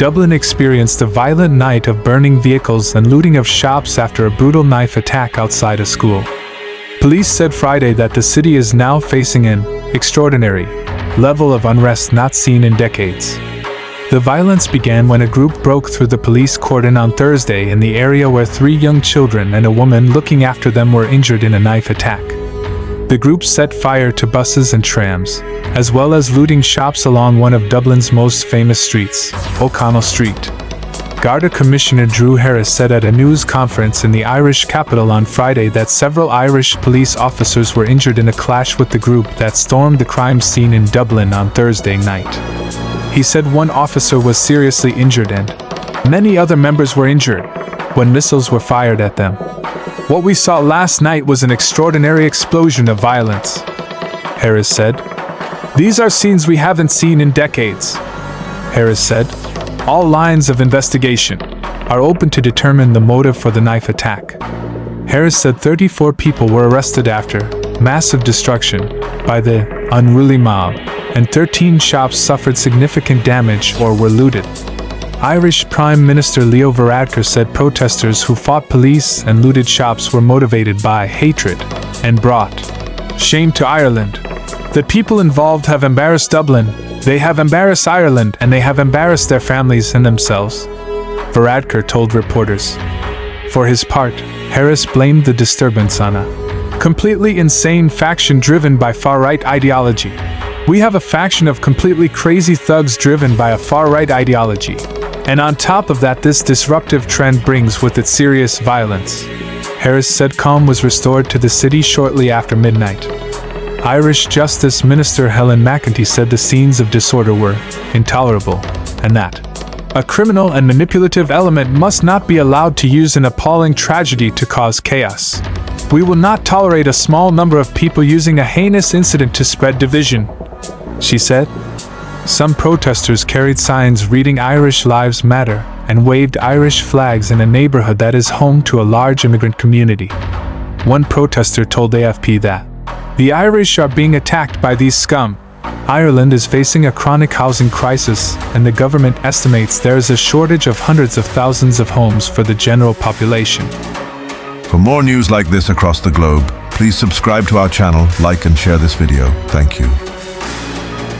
Dublin experienced a violent night of burning vehicles and looting of shops after a brutal knife attack outside a school. Police said Friday that the city is now facing an extraordinary level of unrest not seen in decades. The violence began when a group broke through the police cordon on Thursday in the area where 3 young children and a woman looking after them were injured in a knife attack. The group set fire to buses and trams, as well as looting shops along one of Dublin's most famous streets, O'Connell Street. Garda Commissioner Drew Harris said at a news conference in the Irish capital on Friday that several Irish police officers were injured in a clash with the group that stormed the crime scene in Dublin on Thursday night. He said one officer was seriously injured and many other members were injured when missiles were fired at them. What we saw last night was an extraordinary explosion of violence, Harris said. These are scenes we haven't seen in decades, Harris said. All lines of investigation are open to determine the motive for the knife attack. Harris said 34 people were arrested after massive destruction by the unruly mob, and 13 shops suffered significant damage or were looted. Irish Prime Minister Leo Varadkar said protesters who fought police and looted shops were motivated by hatred and brought shame to Ireland. The people involved have embarrassed Dublin, they have embarrassed Ireland, and they have embarrassed their families and themselves, Varadkar told reporters. For his part, Harris blamed the disturbance on a completely insane faction driven by far-right ideology. We have a faction of completely crazy thugs driven by a far-right ideology. And on top of that, this disruptive trend brings with it serious violence. Harris said calm was restored to the city shortly after midnight. Irish Justice Minister Helen McEntee said the scenes of disorder were intolerable, and that a criminal and manipulative element must not be allowed to use an appalling tragedy to cause chaos. We will not tolerate a small number of people using a heinous incident to spread division, she said. Some protesters carried signs reading "Irish Lives Matter" and waved Irish flags in a neighborhood that is home to a large immigrant community. One protester told AFP that the Irish are being attacked by these scum. Ireland is facing a chronic housing crisis, and the government estimates there is a shortage of hundreds of thousands of homes for the general population. For more news like this across the globe, please subscribe to our channel, like and share this video. Thank you.